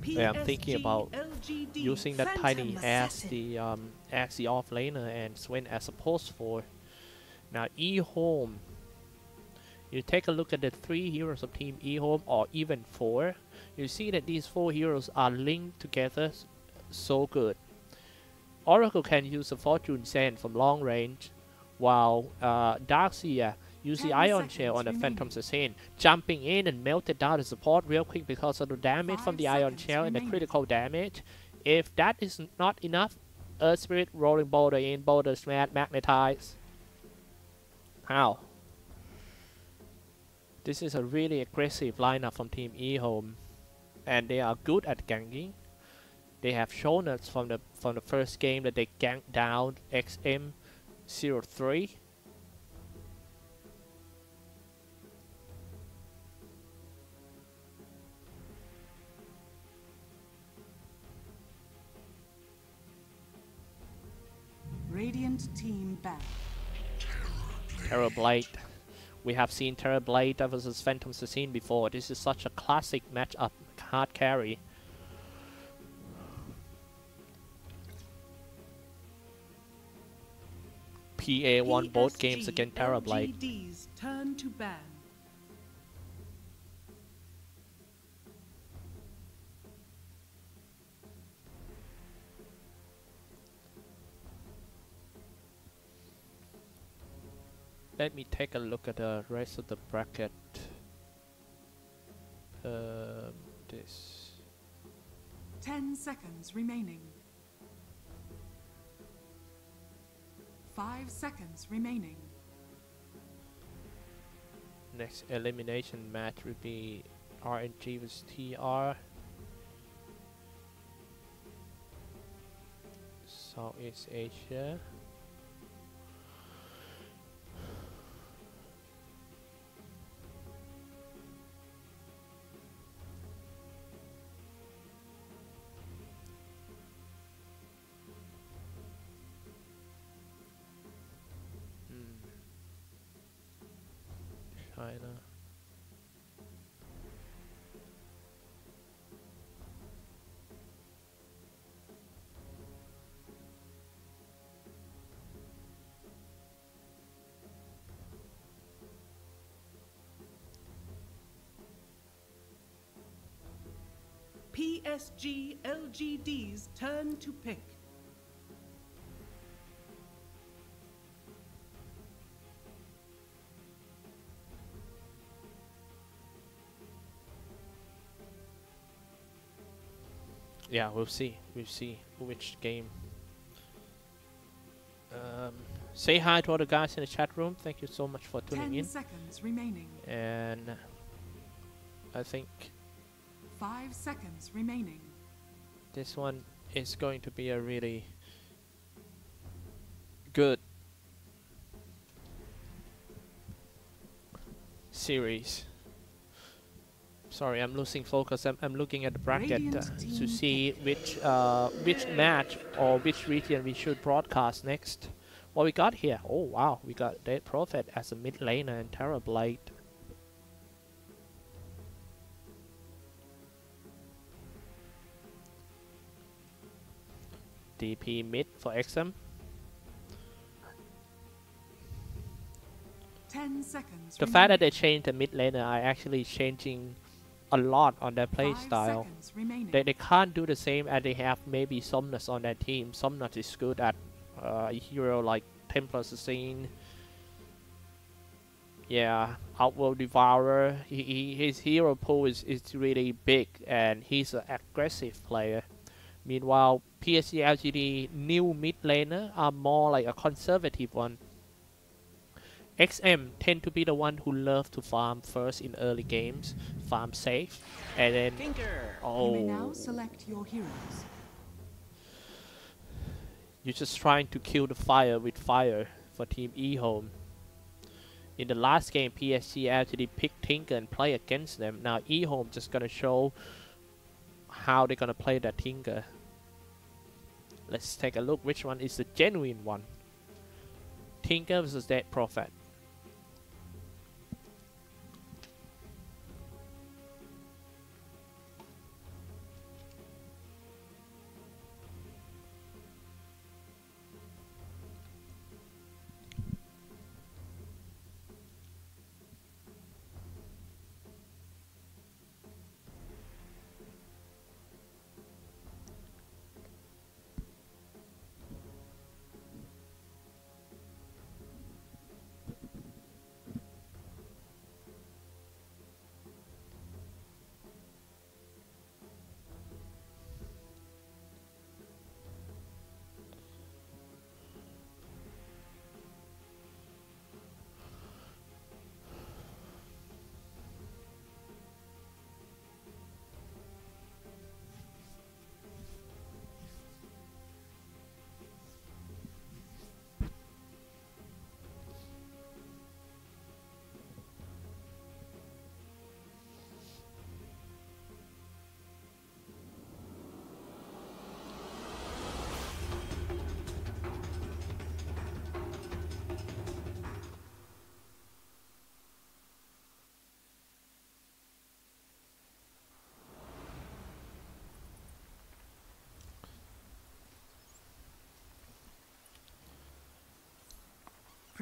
I'm thinking about PSG.LGD using that Phantom Tiny Assassin. as the off laner and Sven as a post for. Now EHOME. You take a look at the 3 heroes of Team EHOME, or even 4. You see that these 4 heroes are linked together so good. Oracle can use the Fortune Sand from long range, while Darkseer use the Ion Shell on the Phantom Assassin, jumping in and melted down the support real quick because of the damage from the Ion Shell and the critical damage. If that is not enough, Earth Spirit, Rolling Boulder in, Boulder Smash, Magnetize. How? This is a really aggressive lineup from Team EHOME, and they are good at ganking. They have shown us from the first game that they ganked down XM03. Radiant team back. Terrorblade. We have seen Terrorblade versus Phantom Assassin before. This is such a classic matchup, hard carry. PA won both games against Terrorblade. LGD's turn to ban. Let me take a look at the rest of the bracket. This. 10 seconds remaining. 5 seconds remaining. Next elimination match would be RNG vs TR. Southeast Asia. China. PSG.LGD's turn to pick. Yeah, we'll see. We'll see which game. Say hi to all the guys in the chat room. Thank you so much for tuning in. 10 seconds remaining. And I think 5 seconds remaining. this one is going to be a really good series. Sorry, I'm losing focus. I'm looking at the bracket to see which match or which region we should broadcast next. What we got here? Oh wow, we got Dead Prophet as a mid laner and Terrorblade. DP mid for XM. 10 seconds. The fact that they changed the mid laner are actually changing a lot on their play style. They can't do the same as they have maybe Somnus on their team. Somnus is good at a hero like Templar Assassin. Yeah, Outworld Devourer. His hero pool is really big and he's an aggressive player. Meanwhile, PSG.LGD new mid laner are more like a conservative one. XM tend to be the one who love to farm first in early games, farm safe, and then You may now select your heroes. You're just trying to kill the fire with fire for Team EHOME. In the last game, PSG actually picked Tinker and play against them. Now EHOME just gonna show how they're gonna play that Tinker. Let's take a look which one is the genuine one. Tinker versus Dead Prophet.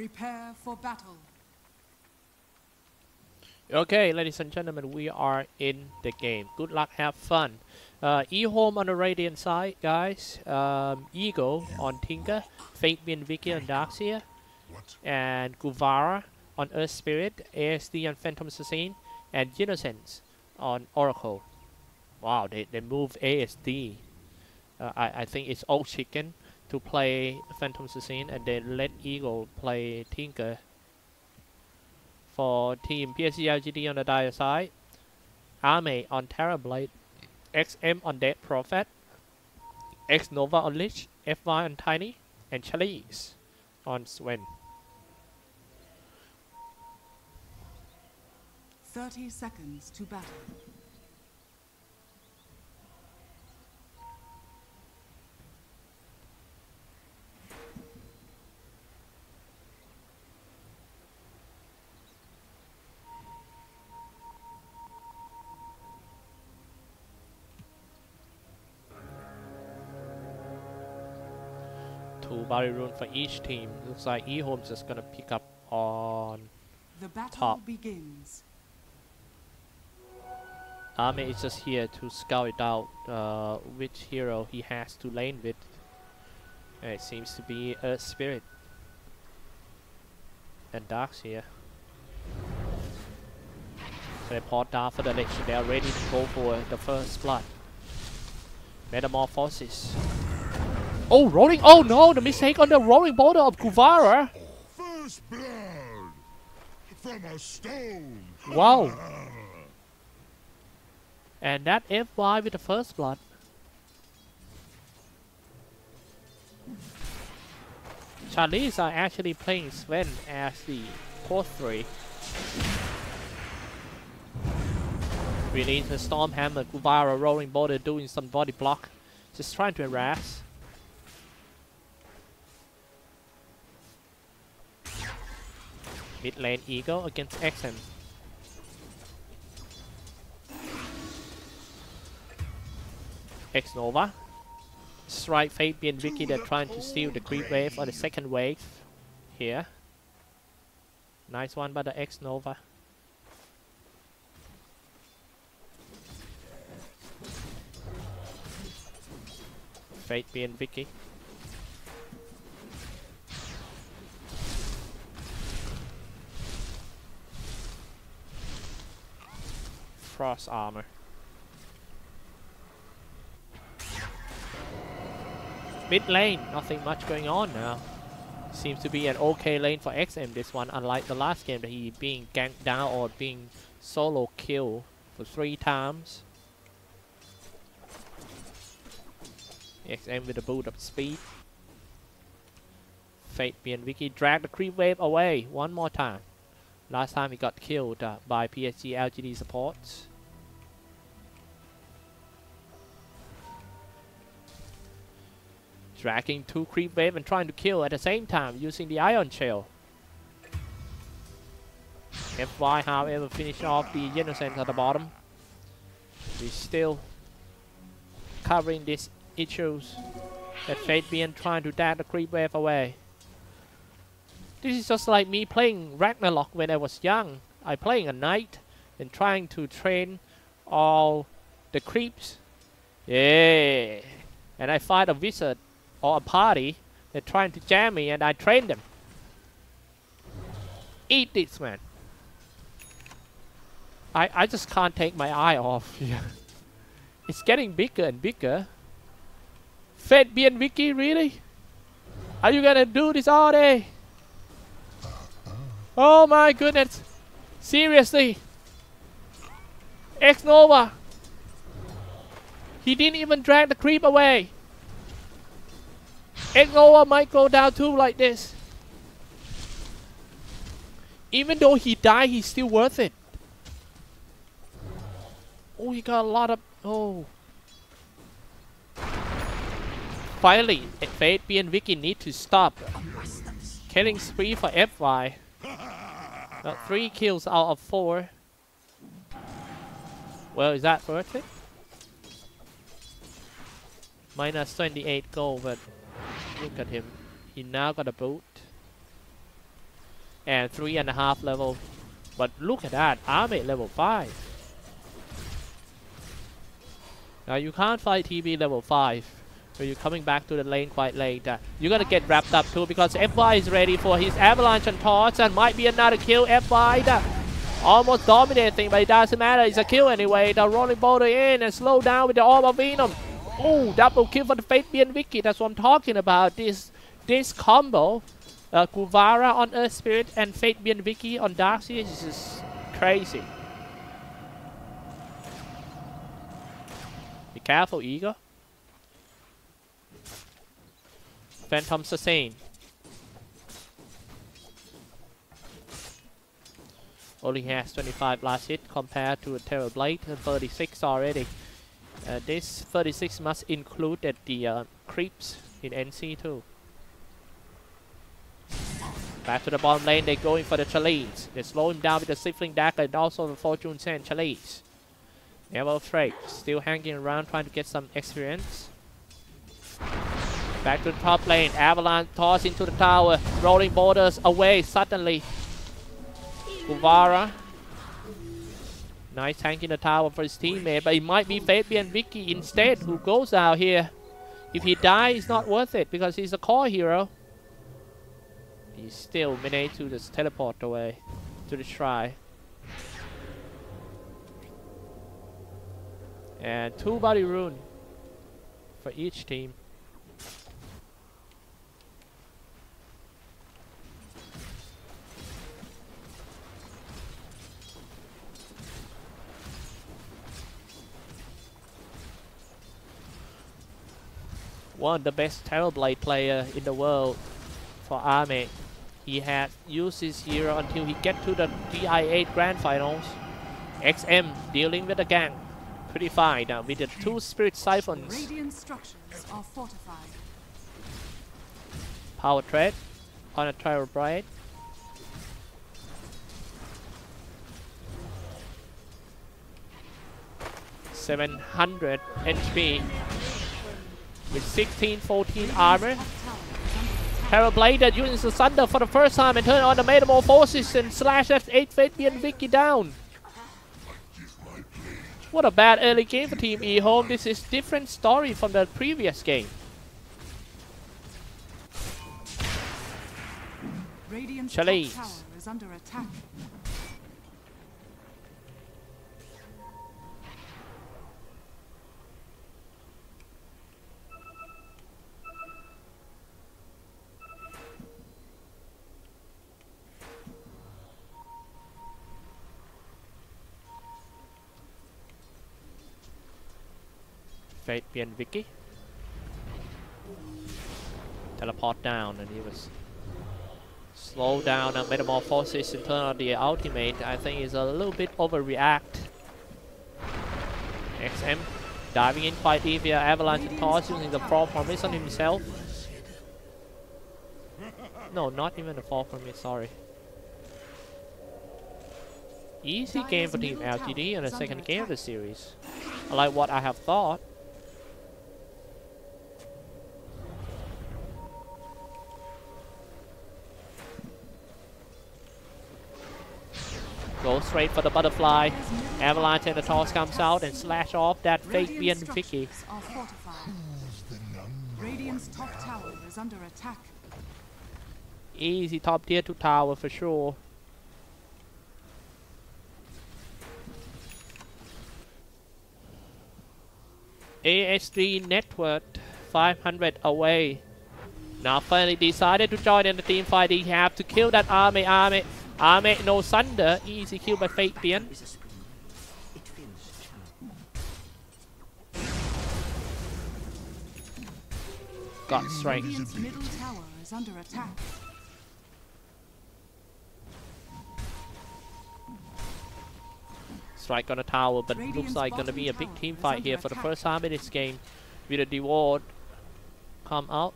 Prepare for battle. Okay, ladies and gentlemen, we are in the game. Good luck, have fun. EHOME on the Radiant side, guys. Eagle on Tinker, Fabian, Vicky on Darkseer, and Guvara on Earth Spirit, ASD on Phantom Assassin, and Innocence on Oracle. Wow, they move ASD. I think it's old chicken to play Phantom Assassin, and they let Eagle play Tinker. For team PSG.LGD on the Dire side, EHOME on Terrorblade, XM on Dead Prophet, X Nova on Lich, FY on Tiny, and Charlize on Swen. 30 seconds to battle. Two body rune for each team. Looks like EHOME just gonna pick up on The battle top. begins. EHOME is just here to scout it out which hero he has to lane with. And it seems to be Earth Spirit and Darkseer. Teleport down for the Lich. They are ready to go for the first blood. Metamorphosis. Oh, rolling! Oh no, the mistake on the rolling boulder of Guvara. First blood from a stone. Wow. And that FY with the first blood. Charlize are actually playing Sven as the +3. Release the Stormhammer, Guvara rolling boulder doing some body block. Just trying to harass. Mid lane Eagle against XM. X Nova. Strike Fabian Vicky, they're trying to steal the creep wave or the second wave here. Nice one by the X Nova. Fabian Vicky. Frost armor. Mid lane, nothing much going on now. Seems to be an okay lane for XM this one, unlike the last game that he being ganked down or being solo killed for 3 times. XM with a boot of speed. Fabian Vicky drag the creep wave away one more time. Last time he got killed by PSG.LGD supports. Dragging 2 creep wave and trying to kill at the same time using the Ion Shell. FY, however, finish off the Innocence at the bottom. We're still covering these issues that Fabian trying to dash the creep wave away. This is just like me playing Ragnarok when I was young. I playing a knight and trying to train all the creeps. Yeah. And I fight a wizard or a party that trying to jam me and I train them. Eat this, man. I just can't take my eye off here. It's getting bigger and bigger. Fabian Vicky, really? Are you gonna do this all day? Oh my goodness. Seriously. X Nova. He didn't even drag the creep away. X Nova might go down too like this. Even though he died, he's still worth it. Oh, he got a lot of... Oh. Finally, Fabian Vicky need to stop. Killing spree for FY. 3 kills out of 4. Well, is that worth it? Minus 28 gold, but look at him. He now got a boot. and 3.5 level. But look at that, Army level 5. Now you can't fight TB level 5. So you're coming back to the lane quite late. You're gonna get wrapped up too because FY is ready for his avalanche and toss and might be another kill. FY almost dominating, but it doesn't matter. It's a kill anyway. The rolling boulder in and slow down with the Orb of Venom. Oh, double kill for the Fabian Vicky. That's what I'm talking about. This combo, Guvara on Earth Spirit and Fabian Vicky on Darkseer is just crazy. Be careful, Eagle. Phantom Sustain. Only has 25 last hit compared to a Terrorblade, 36 already. This 36 must include the creeps in NC too. Back to the bottom lane, they're going for the challenge. They slow him down with the Sifling Dagger and also the Fortune Sand challenge. Never afraid, still hanging around trying to get some experience. Back to the top lane, Avalanche toss into the tower, rolling borders away suddenly. Guvara. Nice tank in the tower for his teammate, but it might be Fabian Vicky instead who goes out here. If he dies, it's not worth it because he's a core hero. He still managed to just teleport away to the shrine. And 2 body rune for each team. One of the best Terrorblade player in the world for Army. He had used his hero until he get to the DI8 Grand Finals. XM dealing with the gang. Pretty fine now with the 2 Spirit Siphons. Radiant structures are fortified. Power trade on a Terrorblade. $700 HP. With 16-14 armor. Terrorblade uses the Thunder for the first time and turn on the Metamorphosis and slash F8 Fabian Vicky down. What a bad early game for Team EHOME. This is different story from the previous game. Challenge. Tower is under attack. Fabian Vicky. Teleport down and he was slow down and Metamorphosis and turn on the ultimate. I think is a little bit overreact. XM diving in quite deep via Avalanche and toss using the Fall Promise on himself. No, not even the Fall Promise, sorry. Easy game for Team LGD in the second game of the series. I like what I have thought. Go straight for the butterfly. Avalanche and the toss comes out and slash off that Fabian Vicky. Radiant's top tower is under attack. Easy top tier 2 tower for sure. ASD net worth 500 away. Now finally decided to join in the team fight. He have to kill that army. Army no Thunder. Easy kill by Fabian. Got strength. Radiant's middle tower is under attack. Strike on the tower, but looks like gonna be a big team fight here for the first time in this game. With a Deward come out.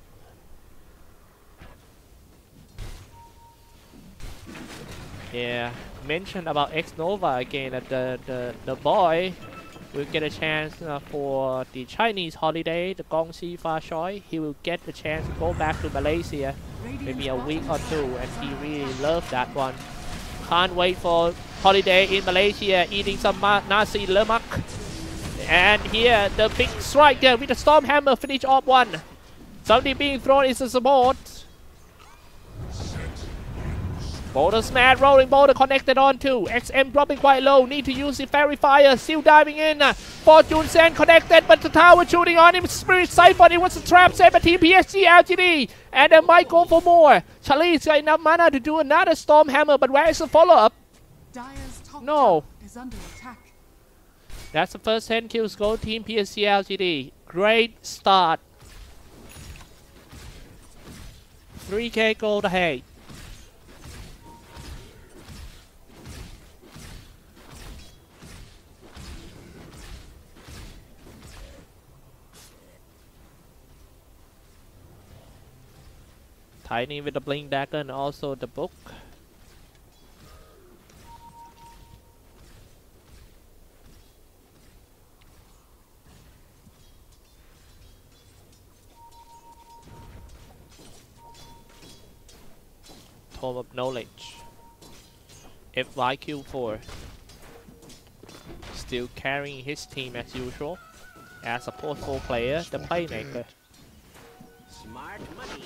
Yeah, mentioned about X Nova again that the boy will get a chance for the Chinese holiday, the Gongxi Fa Choi. He will get the chance to go back to Malaysia maybe a week or two, and he really loved that one. Can't wait for holiday in Malaysia, eating some nasi lemak. And here, the big strike there with the Storm Hammer finish off one. Something being thrown is a support. Boulder smash, rolling boulder connected on to XM dropping quite low. Need to use the fairy fire. Still diving in. Fortune Send connected, but the tower shooting on him. Spirit Siphon, it was a trap set by Team PSG.LGD. And they might go for more. Charlie's got enough mana to do another Storm Hammer, but where is the follow up? No. Is under attack. That's the first 10 kills go Team PSG.LGD. Great start. 3k gold ahead. Tiny with the Blink Dagger and also the book. Tome of Knowledge. FYQ4. Still carrying his team as usual. As a post-4 player, the playmaker. Smart money.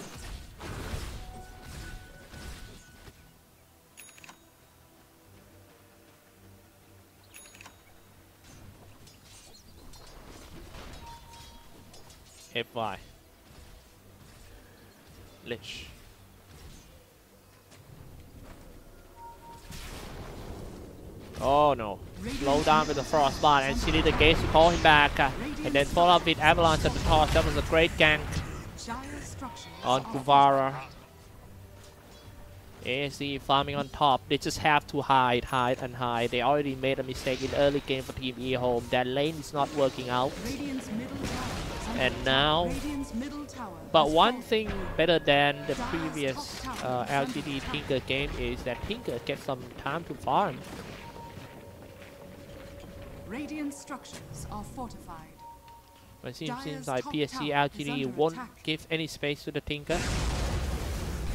FY. Lich. Oh no. Slow down with the Frostbite and she did the gaze to call him back. And then follow up with Avalanche at the top. That was a great gank on Kuvara. ASC farming on top. They just have to hide. They already made a mistake in early game for Team EHOME. That lane is not working out. And now, but one thing better than the previous LGD Tinker game is that Tinker gets some time to farm. Radiant structures are fortified. But it seems like PSG.LGD won't give any space to the Tinker.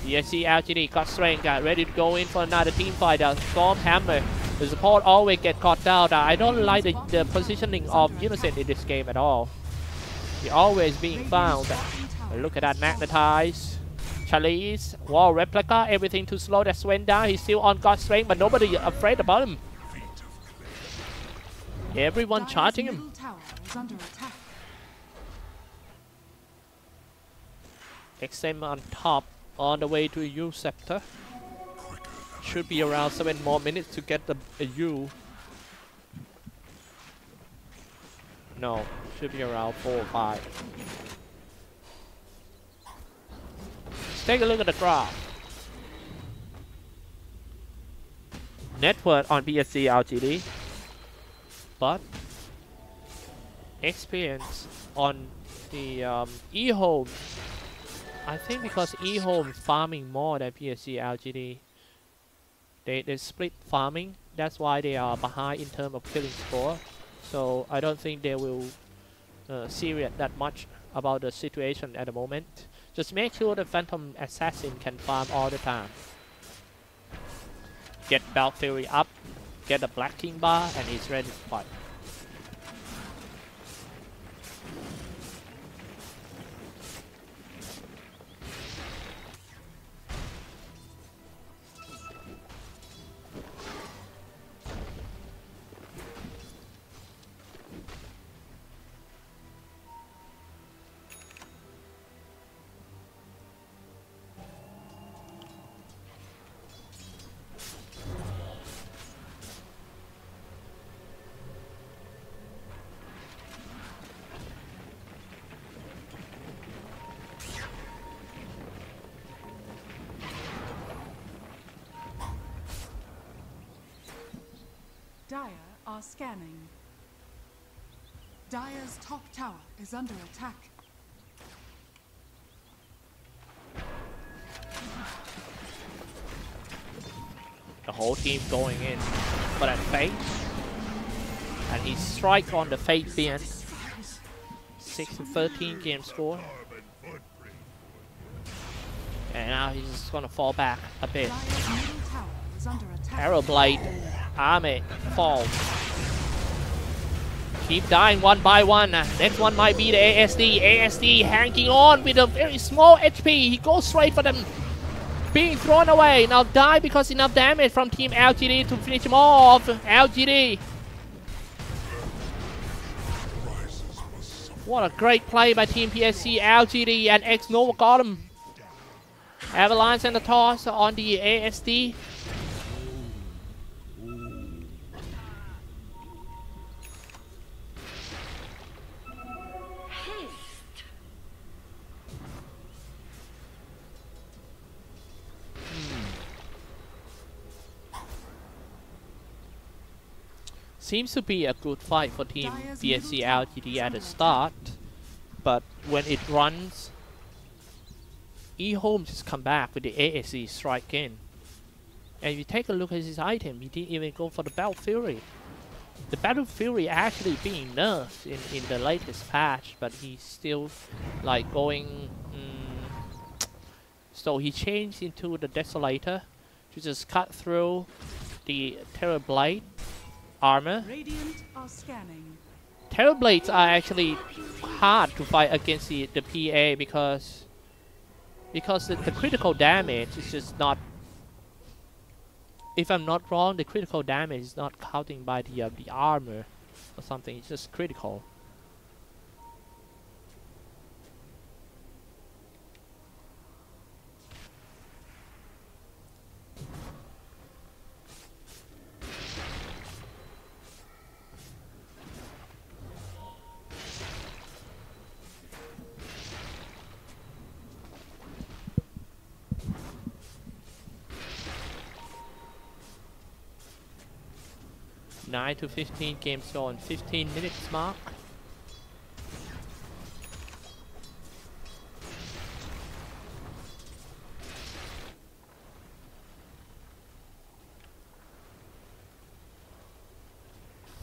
PSG.LGD got strength, ready to go in for another team fight. Storm Hammer. The support always get caught down. I don't like the positioning of Innocent in this game at all. He always being found. Look at that magnetize. Charlie's wall replica, everything too slow. That went down. He's still on God strength, but nobody afraid about him. Everyone charging him. XM on top, on the way to a U sector. Should be around 7 more minutes to get a U. No, should be around 4 or 5. Let's take a look at the graph. Network on PSG.LGD, but experience on the EHOME. I think because EHOME is farming more than PSG.LGD. They split farming. That's why they are behind in terms of killing score. So I don't think they will serious that much about the situation at the moment. Just make sure the Phantom Assassin can farm all the time. Get Belt Fury up, get a Black King bar, and he's ready to fight. Dire are scanning. Dire's top tower is under attack. The whole team going in for that Fate. And he strikes on the Fate being 6-13 game score. And now he's just gonna fall back a bit. Dire's middle tower is under attack. Arrow Blade, Army, fall. Keep dying one by one. Next one might be the ASD. ASD hanging on with a very small HP. He goes straight for them. Being thrown away. Now die because enough damage from Team LGD to finish him off. LGD. What a great play by Team PSG. LGD and X-Nova got him. Avalanche and the toss on the ASD. Seems to be a good fight for Team PSG.LGD at the start, but when it runs, EHOME just come back with the ASC strike in. And if you take a look at his item, he didn't even go for the Battle Fury. The Battle Fury actually being nerfed in the latest patch, but he's still like going. So he changed into the Desolator to just cut through the Terror Blade armor. Radiant are scanning. Terror Blades are actually hard to fight against the PA because the critical damage is just not. If I'm not wrong, the critical damage is not counting by the armor or something. It's just critical. Nine to 15 games go on 15 minutes mark.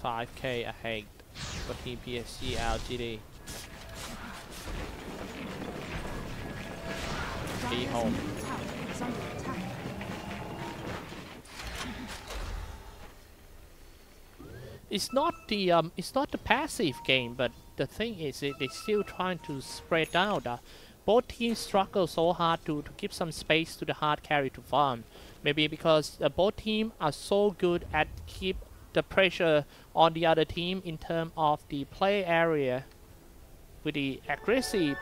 $5K ahead for Team PSG.LGD. EHOME. It's not the passive game, but the thing is they're still trying to spread out. Both teams struggle so hard to give some space to the hard carry to farm. Maybe because both teams are so good at keep the pressure on the other team in terms of the play area with the aggressive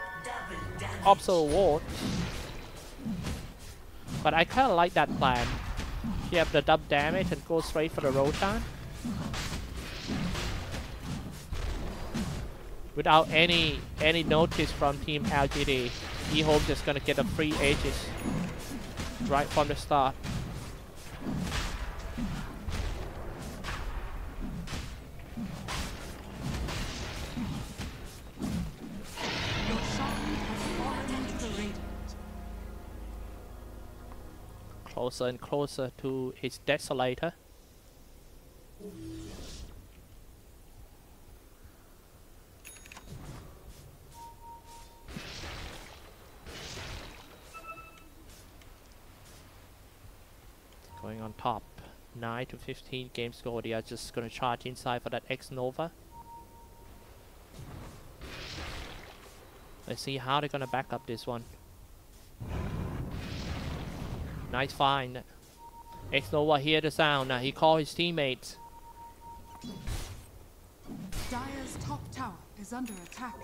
obstacle wall. But I kind of like that plan. You have the double damage and go straight for the Roshan. Without any notice from Team LGD, EHOME just gonna get a free Aegis right from the start. Your shrine has fallen into the radiant. Closer and closer to his Desolator. Going on top. 9 to 15 game score. They are just gonna charge inside for that X-Nova. Let's see how they're gonna back up this one. Nice find. X-Nova hear the sound. He called his teammates. Dire's top tower is under attack.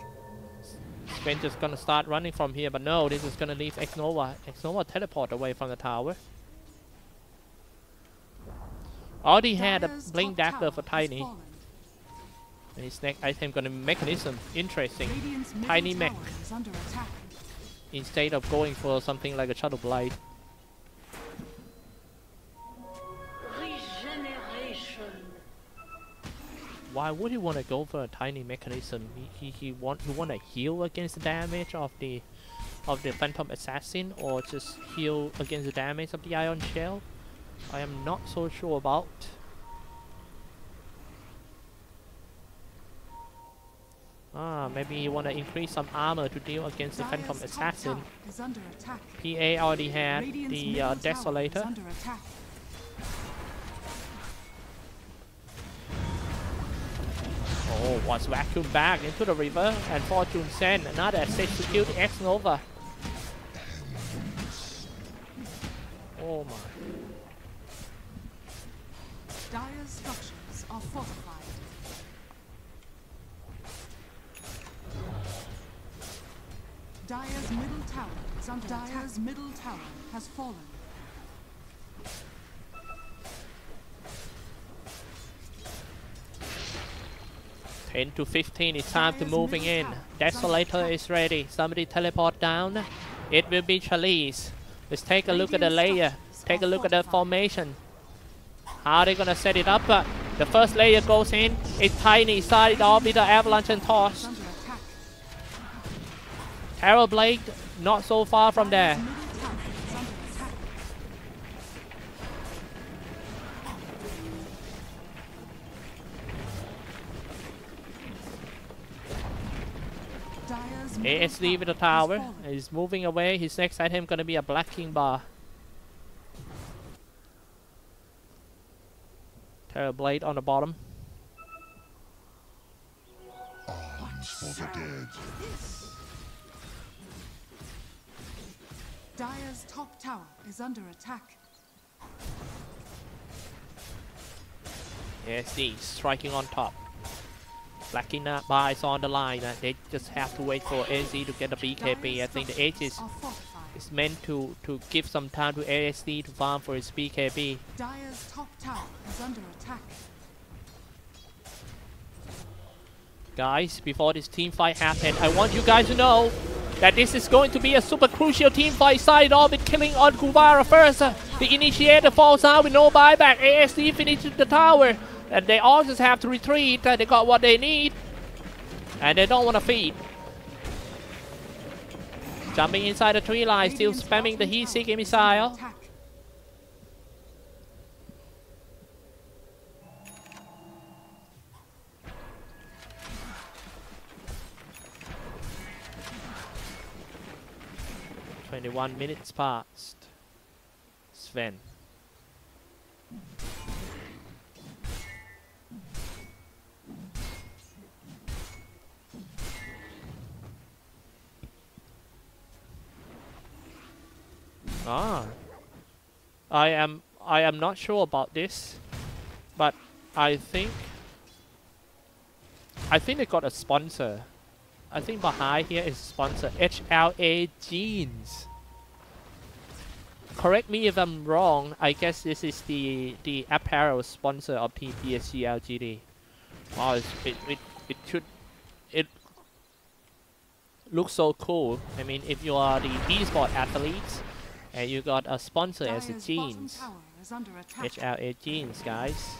Sven just gonna start running from here, but no, this is gonna leave X-Nova. X-Nova teleport away from the tower. Already had a Blink Dagger for Tiny. And his next item gonna Mechanism. Interesting. Tiny Mech. Instead of going for something like a Shadow Blade. Why would he want to go for a Tiny Mechanism? He want to heal against the damage of the Phantom Assassin, or just heal against the damage of the Ion Shell? I am not so sure about. Maybe you want to increase some armor to deal against the Phantom Dire's top Assassin. tower is under attack. PA already had Radiant's the middle tower is Desolator. under attack. Oh, was vacuumed back into the river, and Fortune sent another assist to kill the X Nova. Oh my. Dire's structures are fortified. Dire's middle tower is under attack. Dire's middle tower has fallen. Ten to 15, it's time to Dire's moving middle in. tower is under Desolator attack. is ready. Somebody teleport down. It will be Charlize. Let's take a look at the Radiant layer. structures Take a are look at the fortified. formation. How are they gonna set it up? The first layer goes in. It's tiny. Started off with the avalanche and toss. Is under attack. Terror Blade not so far from there. Dire's middle tower is under attack. Dire's middle ASD with the has tower. fallen. He's moving away. His next item gonna be a Black King bar. Terror Blade on the bottom. Arms for the dead. Dire's top tower is under attack. ASD striking on top. Black King bar is on the line. They just have to wait for ASD to get the BKB. I think the Aegis Are fortified. is meant to give some time to ASD to farm for his BKB. Dire's top tower is under attack. Guys, before this team fight happens, I want you guys to know that this is going to be a super crucial team fight. Started off with killing on Kuvara first. The initiator falls out with no buyback. ASD finishes the tower. And they all just have to retreat. They got what they need. And they don't want to feed. Jumping inside the tree line, still Radiant's spamming the bottom heat seeking tower is under missile. attack. "21 minutes passed. Sven. I am not sure about this, but I think they got a sponsor. I think behind here is sponsor HLA Jeans. Correct me if I'm wrong. I guess this is the apparel sponsor of Team PSG.LGD. Wow, it looks so cool. I mean, if you are the esport athletes and you got a sponsor as a Dire's jeans, bottom tower is under attack. HLA Jeans, guys.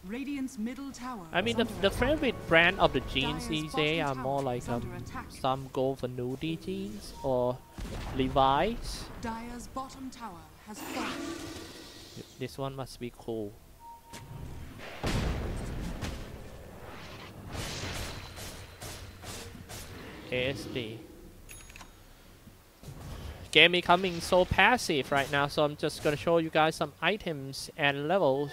Radiant's middle tower I mean, is the under favorite brand of the jeans Dire's these days are bottom more tower like is under attack. some go for nudie jeans or Levi's. attack. Dire's bottom tower has fallen. This one must be cool. ASD. Game becoming so passive right now, so I'm just gonna show you guys some items and levels.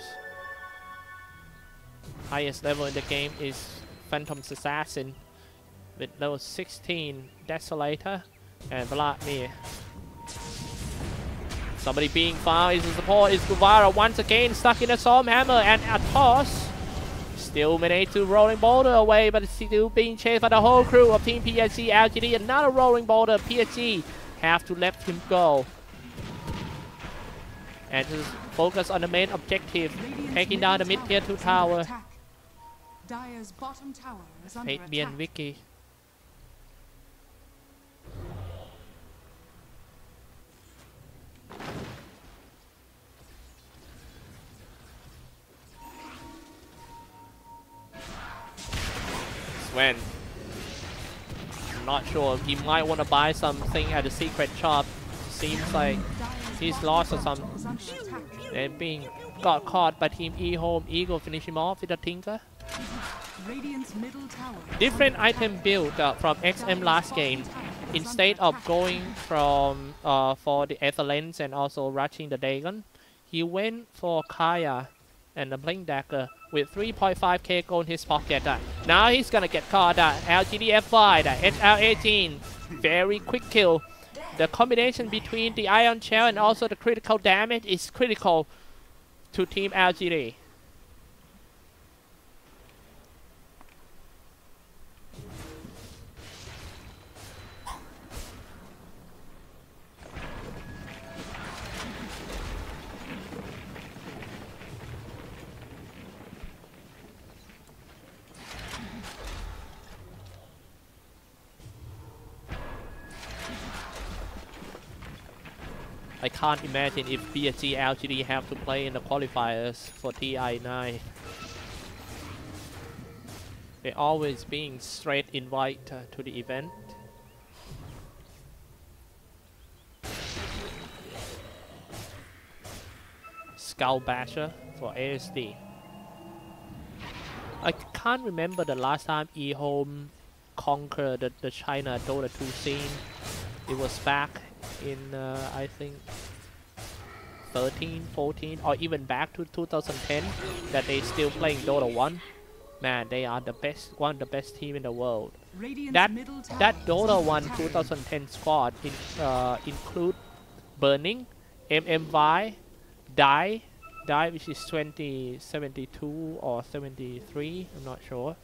Highest level in the game is Phantom's Assassin with level 16 Desolator and Vladimir. Somebody being found is the support is Kuvara once again stuck in a Storm Hammer and a toss. Still managed to rolling boulder away, but it's still being chased by the whole crew of Team PSG.LGD. Another rolling boulder. PSG have to let him go. And just focus on the main objective, Radiant's taking down the middle mid-tier 2 is under tower. attack. Dire's bottom tower is under Fabian attack. Vicky. Sven. I'm not sure. He might want to buy something at the secret shop. Seems like Dire's He's lost or some. is under attack. And being got caught by Team EHOME. Eagle finish him off with a Tinker. Radiant's middle tower. Different item build from XM last game. Instead of going from for the Excellence and also rushing the Dagon, he went for Kaya and the Blink Dagger with 3.5k gold in his pocket. Now he's gonna get caught. LGD F5, HL18, very quick kill. The combination between the Ion Shell and also the critical damage is critical to Team LGD. I can't imagine if PSG.LGD have to play in the qualifiers for TI9. They're always being straight invite to the event. Skull Basher for ASD. I can't remember the last time EHOME conquered the China Dota 2 scene. It was back in I think 13, 14, or even back to 2010 that they still playing Dota 1. Man, they are the best, one of the best team in the world. That Dota 1 2010 squad include Burning, MMY, Die which is 2072 or 73, I'm not sure.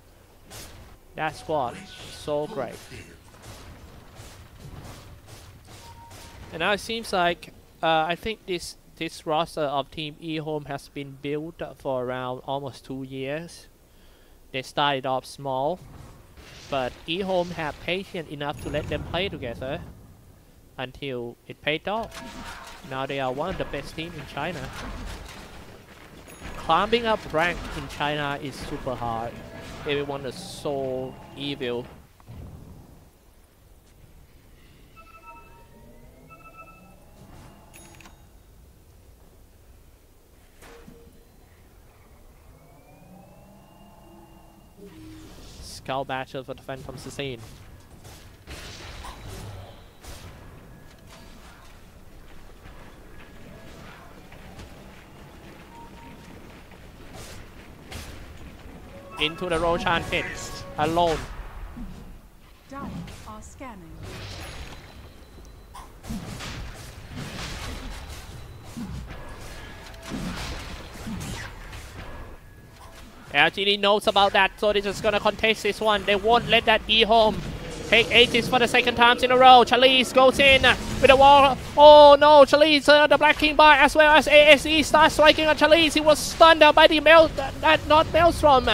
That squad, so great. And now it seems like I think this roster of Team EHOME has been built for around almost 2 years. They started off small, but EHOME have patience enough to let them play together until it paid off. Now they are one of the best teams in China. Climbing up rank in China is super hard. Everyone is so evil. Skull Basher for the Phantom's scene. Into the Roshan pit, alone. Down are scanning. LGD knows about that, so they're just gonna contest this one. They won't let that EHOME take ages for the second time in a row. Chalice goes in with a wall. Oh no, Chalice, the Black King bar as well as ASE starts striking on Chalice. He was stunned by the not Maelstrom.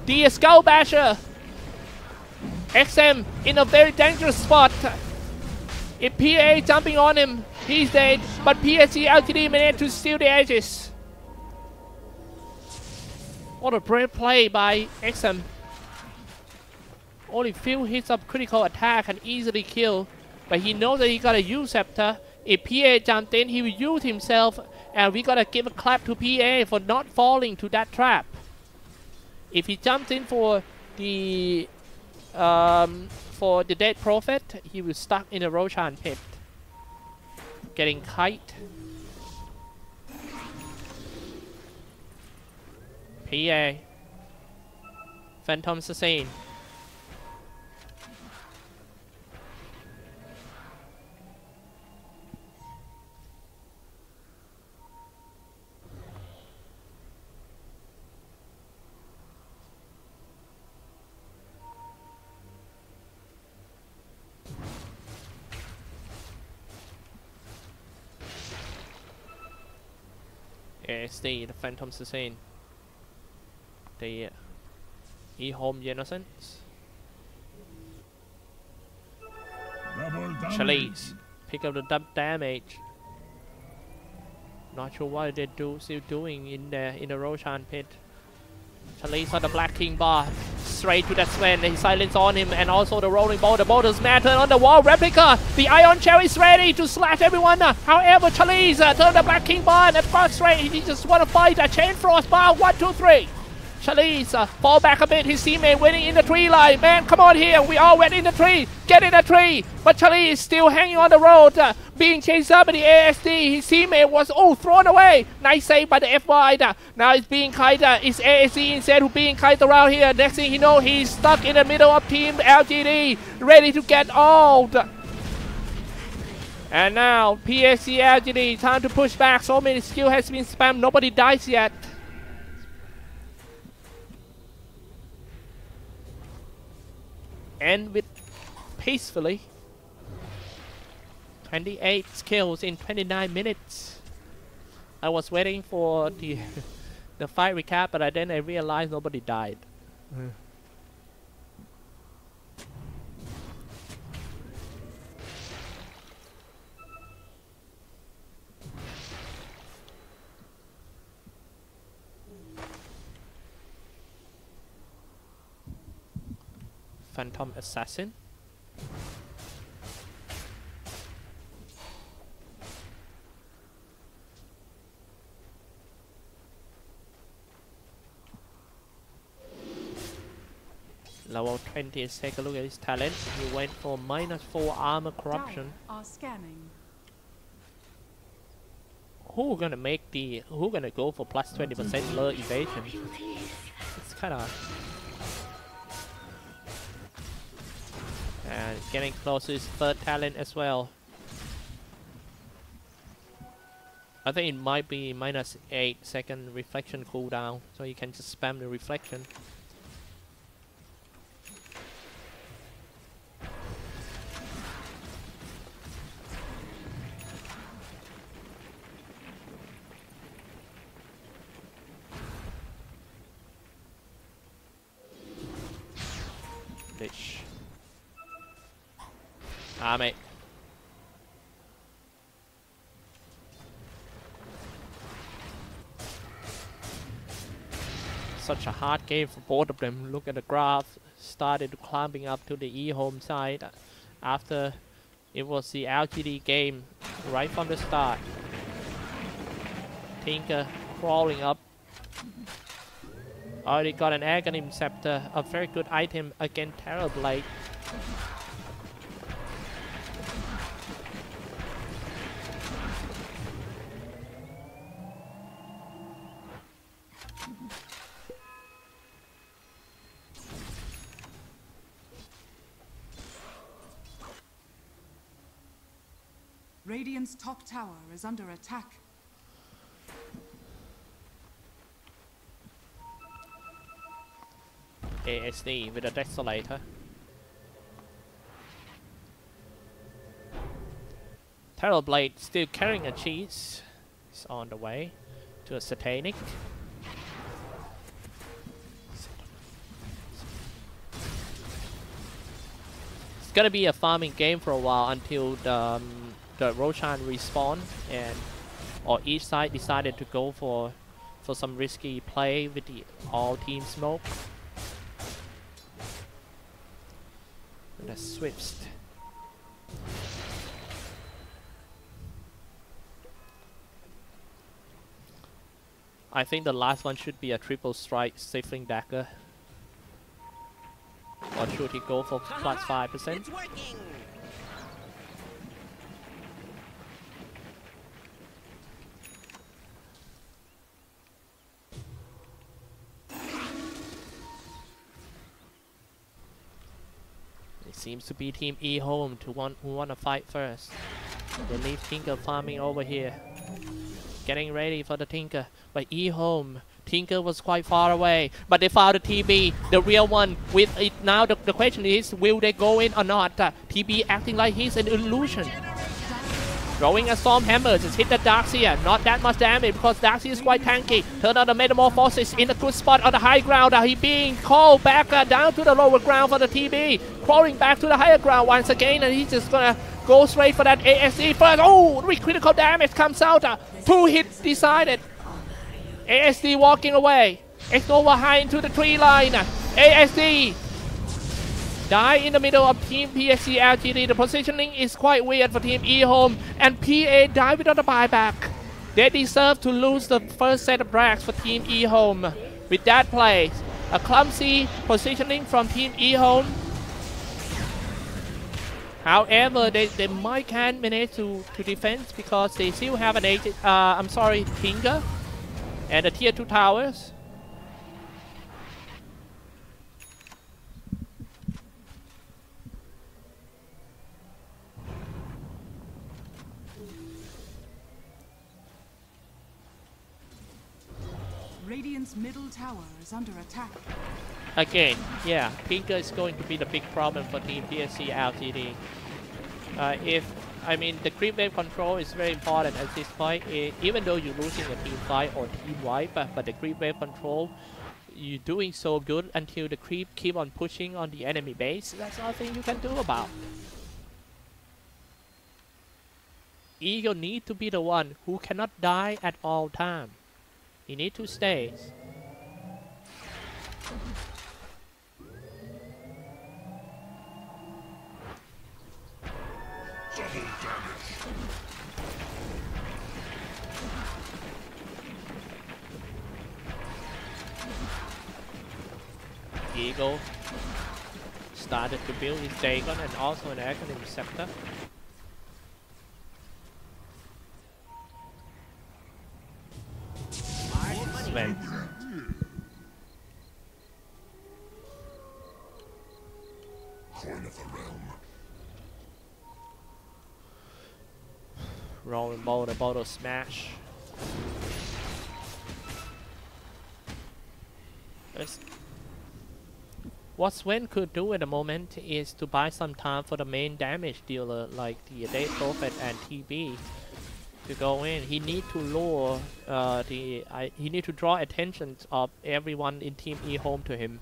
The Skull Basher. XM in a very dangerous spot. If PA jumping on him, he's dead. But PSG.LGD managed to steal the edges. What a brave play by XM. Only few hits of critical attack and easily kill. But he knows that he gotta use Scepter. If PA jumped in, he will use himself. And we gotta give a clap to PA for not falling to that trap. If he jumped in for the Dead Prophet, he was stuck in the Roshan pit. Getting kite. PA. Phantom's Assassin. ASD, the Phantom's Assassin. The EHOME Innocence. Chalice pick up the damage. Not sure what they still doing in the Roshan pit. Chalice on the Black King bar. Straight to that Sven. He silence on him and also the rolling ball. The boulders matter on the wall. Replica. The Ion Cherry is ready to slash everyone. However, Chalice turn the Black King bar and far straight. He just want to fight a Chain Frost bar. 1, 2, 3. Chalice fall back a bit. His teammate waiting in the tree line. Man, come on here. We all went in the tree. Get in the tree. But Chalice is still hanging on the road. Being chased up by the ASD. His teammate was thrown away. Nice save by the FY. Now it's being kite. It's ASD instead who being kite around here. Next thing you know, he's stuck in the middle of team LGD. Ready to get old. And now PSG.LGD. Time to push back. So many skill has been spammed. Nobody dies yet. End with peacefully. 28 kills in 29 minutes. I was waiting for the the fight recap, but then I realized nobody died. Phantom Assassin. Level 20, let's take a look at his talent. He went for -4 armor corruption. Are scanning. Who gonna go for plus 20% low evasion? It's kinda. And getting close to his third talent as well. I think it might be -8 second reflection cooldown, so you can just spam the reflection. Lich. Mate. Such a hard game for both of them. Look at the graph. Started climbing up to the EHOME side after it was the LGD game right from the start. Tinker crawling up. Already got an Aghanim Scepter, a very good item against Terrorblade. Radiant's top tower is under attack. ASD with a Desolator. Terrorblade still carrying a cheese. He's on the way to a Satanic. It's gonna be a farming game for a while until the Roshan respawn or each side decided to go for some risky play with the all team smoke. And a Swift. I think the last one should be a triple strike Sifling Dagger. Or should he go for plus 5%? It's working. Seems to be Team EHOME who want to fight first. They leave Tinker farming over here. Getting ready for the Tinker. But EHOME, Tinker was quite far away. But they found the TB, the real one. With it now, the question is, will they go in or not? TB acting like he's an illusion. Throwing a Storm Hammer, just hit the Darkseer. Not that much damage because Darkseer is quite tanky. Turn on the Metamorphosis in a good spot on the high ground. He being called back down to the lower ground for the TB. Crawling back to the higher ground once again, and he's just gonna go straight for that ASD first. Oh, critical damage comes out. 2 hits decided. ASD walking away. X over high into the tree line. ASD die in the middle of team PSG.LGD. The positioning is quite weird for team EHOME, and PA die without a buyback. They deserve to lose the first set of racks for team EHOME. With that play, a clumsy positioning from team EHOME. However, they might can manage to defend because they still have an Tinker and the tier 2 towers. Radiant's middle tower is under attack. Again, yeah, Tinker is going to be the big problem for team PSG.LGD. The creep wave control is very important at this point. Even though you're losing a team fight or team wipe, but the creep wave control, you're doing so good until the creep keep on pushing on the enemy base. That's nothing you can do about. Eagle need to be the one who cannot die at all time. He need to stay. Eagle started to build his Dagon and also an Aghanim Scepter. Sven. Coin of the realm. Rolling ball, the bottle smash. What Sven could do at the moment is to buy some time for the main damage dealer like the Day Prophet and TB to go in. He need to lure he need to draw attention of everyone in team EHOME to him.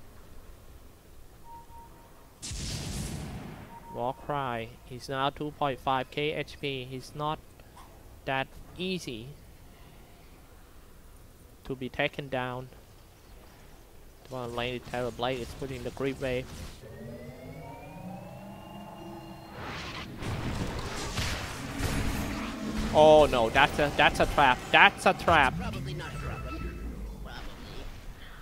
Warcry, he's now 2.5k HP. He's not that easy to be taken down. One lane Terror Blade is putting the creep wave. Oh no, that's a trap. That's a trap. Probably not a problem.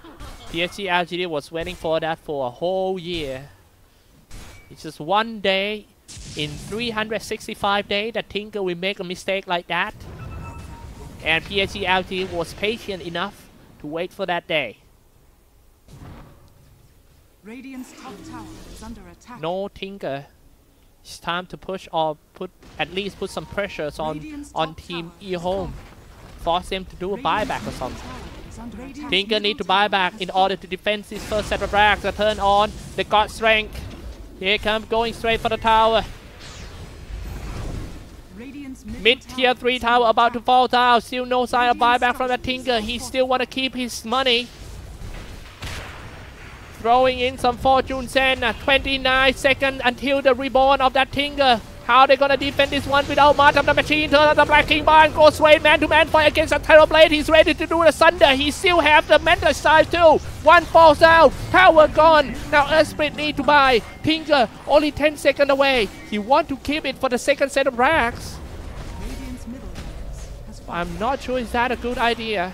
Probably. PSG.LGD was waiting for that for a whole year. It's just one day in 365 days that Tinker will make a mistake like that. And PSG.LGD was patient enough to wait for that day. Radiant's top tower is under attack. No Tinker. It's time to push or at least put some pressures on team EHOME. Force them to do a buyback or something. Tinker need to buy back in order to defend his first set of racks. The turn on the God Strength. Here comes going straight for the tower. Mid tier 3 tower about to fall down. Still no sign of buyback from the Tinker. He still want to keep his money. Throwing in some Fortune Sand. 29 seconds until the reborn of that Tinker. How they gonna defend this one without much of the machine? Turn on the Black King Barn. Goes straight man-to-man fight against a Terror Blade. He's ready to do the Sunder. He still have the Mental Side too. One falls down. Tower gone. Now Earthsplit need to buy. Tinker only 10 seconds away. He want to keep it for the second set of racks. I'm not sure is that a good idea.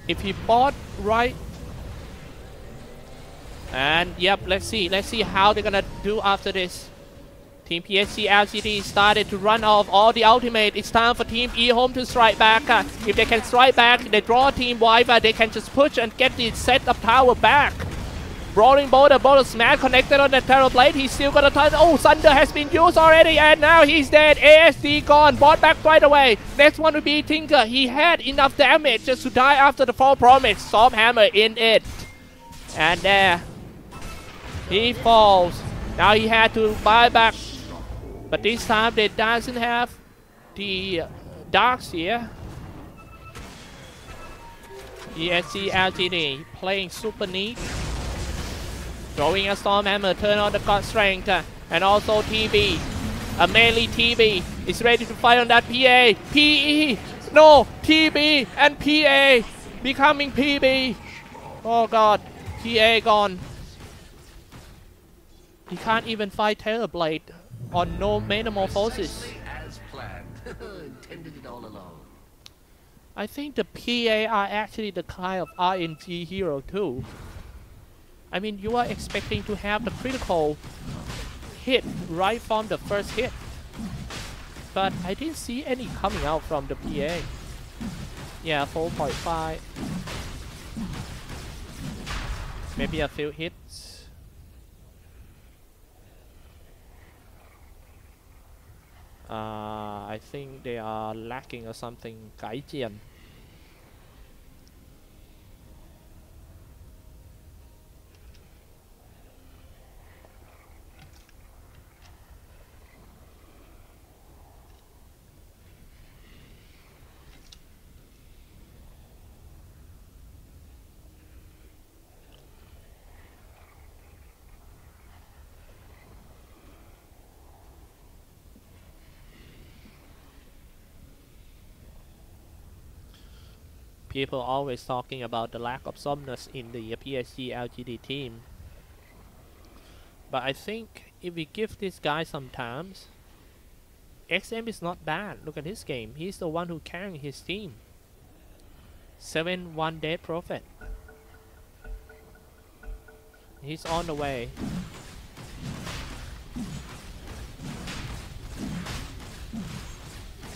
If he bought right. And yep, let's see how they're gonna do after this. Team PSG.LGD started to run off all the ultimate. It's time for Team EHOME to strike back. If they can strike back, they draw Team Wiper. They can just push and get the set of tower back. Rolling Boulder, Boulder Smash connected on the Terror Blade. He's still gonna turn. Oh, Thunder has been used already, and now he's dead. ASD gone. Bought back right away. Next one will be Tinker. He had enough damage just to die after the fall promise. Storm Hammer in it. And there. He falls. Now he had to buy back. But this time they doesn't have the darks here. PSG.LGD playing super neat. Throwing a Storm Hammer, turn on the God Strength. And also TB. A melee TB is ready to fight on that PA. PE. No, TB and PA. Becoming PB. Oh god. PA gone. He can't even fight Terrorblade on no metamorphosis. As planned. Intended it all along. I think the PA are actually the kind of RNG hero too. I mean, you are expecting to have the critical hit right from the first hit. But I didn't see any coming out from the PA. Yeah, 4.5. Maybe a few hits. I think they are lacking or something. Gaijian. People always talking about the lack of softness in the PSG.LGD team. But I think if we give this guy some time, XM is not bad. Look at his game. He's the one who carrying his team. 7-1 dead profit. He's on the way.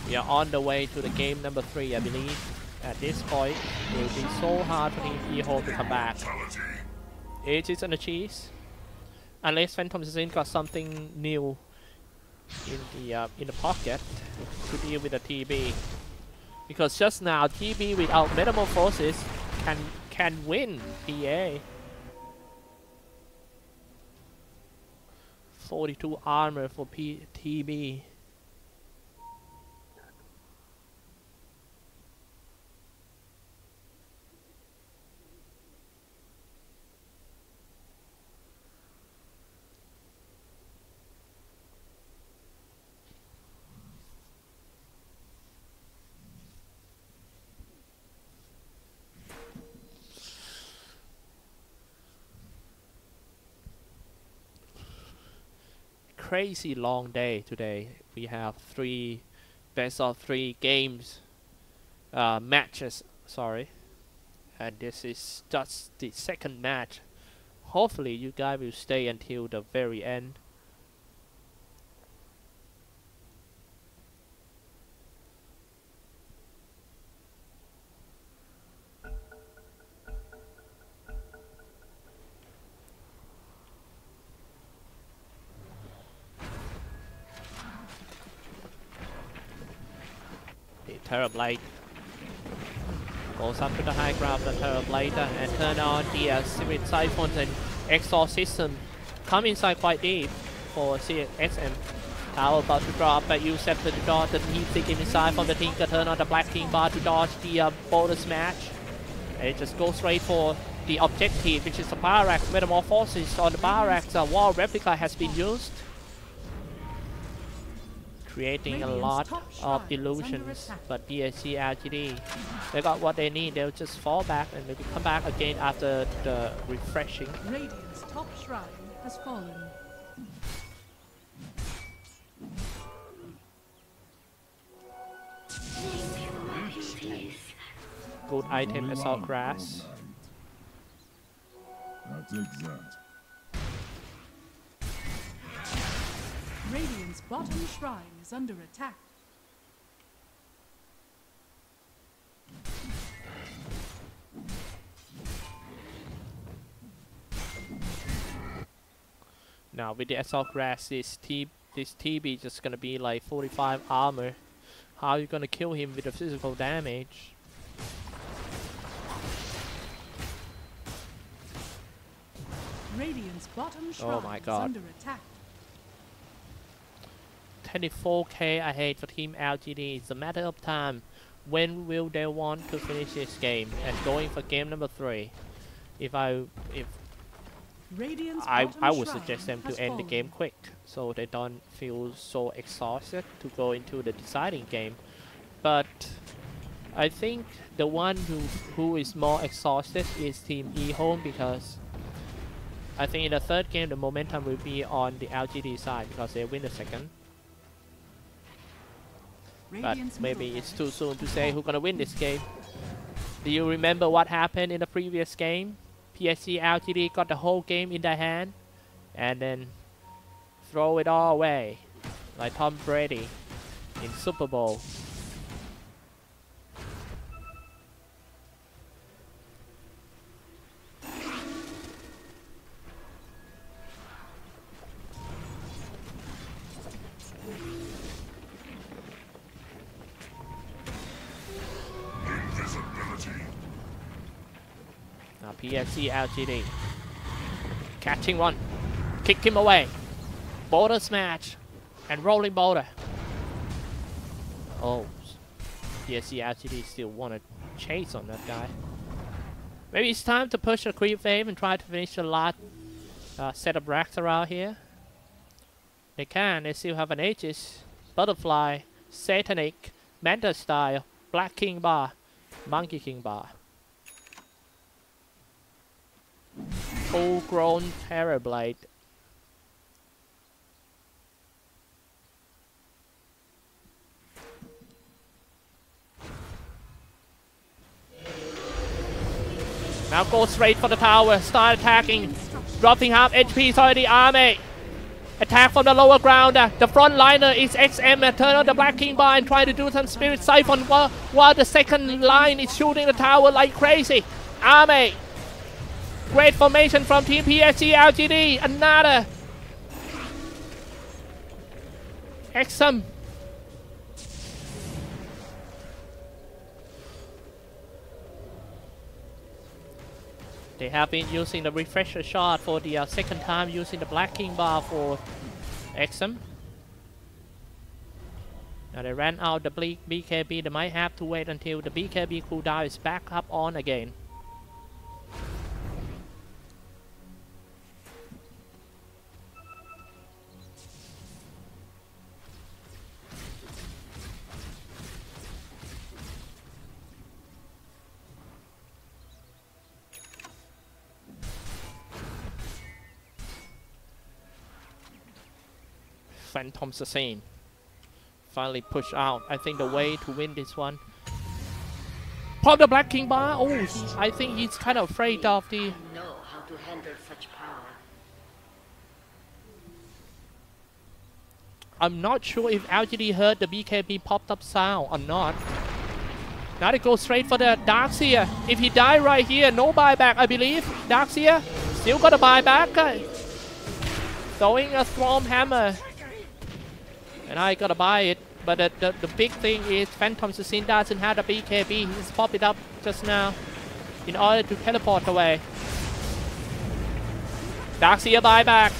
We are on the way to the game number 3, I believe. At this point, it will be so hard for Team EHOME to come back. It is on the cheese. Unless Phantom Assassin got something new in the pocket to deal with the TB. Because just now, TB without Metamorphosis can win PA. 42 armor for TB. Crazy long day today. We have 3 best of 3 games, matches, sorry, and this is just the second match. Hopefully you guys will stay until the very end. Terrorblade goes up to the high ground of the Terrorblade and turn on the Spirit Siphon and Exorcism. Come inside quite deep for CXM. Tower about to drop, but you set to dodge the Team Stick inside from the Tinker. Turn on the Black King bar to dodge the Boulder Smash. And it just goes straight for the objective, which is the Barracks. Metamorphosis on the Barracks. Wall Replica has been used, creating a lot of illusions, but PSG.LGD, they got what they need. They'll just fall back and maybe come back again after the refreshing. Radiant's top shrine has fallen. Good item, Assault Grass. I'll take that. Radiant's bottom shrine is under attack. Now with the Assault Grass, this TB just gonna be like 45 armor. How are you gonna kill him with the physical damage? Radiant's bottom shrine my is God. under attack. 24k ahead for Team LGD. It's a matter of time. When will they want to finish this game and going for game number 3? Radiant's I bottom would shrine suggest them has to end the fallen. game quick, so they don't feel so exhausted to go into the deciding game. But I think the one who is more exhausted is Team EHOME, because I think in the third game the momentum will be on the LGD side because they win the second. But maybe it's too soon to say who's gonna win this game. Do you remember what happened in the previous game? PSG.LGD got the whole game in their hand and then throw it all away like Tom Brady in Super Bowl. Now PSG.LGD catching one, kick him away, boulder smash and rolling boulder. Oh, PSG.LGD still want to chase on that guy. Maybe it's time to push a creep wave and try to finish the last set of racks around here. They can, they still have an Aegis, Butterfly, Satanic, Manta Style, Black King Bar, Monkey King Bar. Full grown Terrorblade. Now go straight for the tower, start attacking, dropping half HP already. Army attack from the lower ground. The front liner is XM, turn on the Black King Bar and try to do some Spirit Siphon while the second line is shooting the tower like crazy. Army, great formation from Team PSG.LGD. Another XM. They have been using the refresher shot for the second time, using the Black King Bar for XM. Now they ran out the BKB. They might have to wait until the BKB cooldown is back up on again. Phantom Assassin finally push out. I think the way to win this one. Pop the Black King Bar. Oh, I think he's kind of afraid of the. Know how to handle such power. I'm not sure if LGD heard the BKB popped up sound or not. Now they go straight for the Darkseer. If he die right here, no buyback, I believe. Darkseer still got a buyback. Throwing a Storm Hammer. And I gotta buy it, but the big thing is Phantom Assassin doesn't have the BKB. He just popped it up just now in order to teleport away. Darkseer buyback.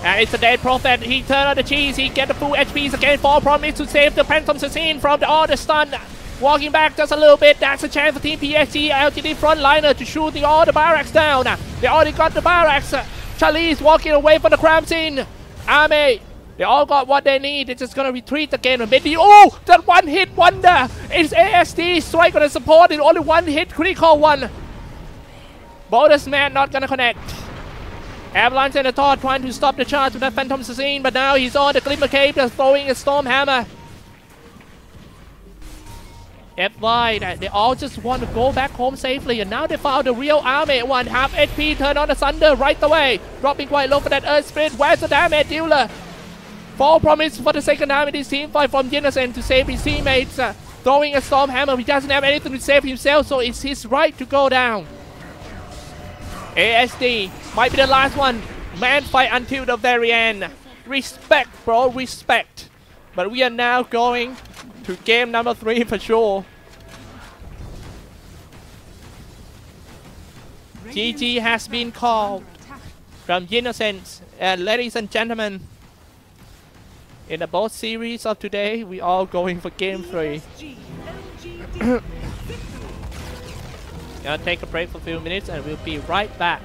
And it's a dead prophet. He turned on the cheese. He get the full HPs again. 4 promise to save the Phantom Assassin from the all the stun. Walking back just a little bit. That's a chance for Team PSG.LGD frontliner to shoot all the barracks down. They already got the barracks. Charlie's walking away from the crime scene. Army. They all got what they need. They're just gonna retreat again. Maybe, oh, that one hit wonder. It's ASD strike on the support. It's only one hit, critical one. Bonus man not gonna connect. Avalanche and the Thor trying to stop the charge with that Phantom Assassin, but now he's on the Glimmer Cave, just throwing a Storm Hammer. FY, they all just want to go back home safely, and now they found the real army. 1/2 HP, turn on the Thunder right away. Dropping quite low for that Earth Spirit. Where's the damage dealer? 4 promise for the second time in this team fight from Jensen to save his teammates. Throwing a Storm Hammer. He doesn't have anything to save himself, so it's his right to go down. ASD might be the last one. Man fight until the very end. Respect, bro, respect. But we are now going to game number 3 for sure. GG has been called from Innocence. And ladies and gentlemen, in the both series of today, we are going for game 3. Gonna take a break for a few minutes and we'll be right back.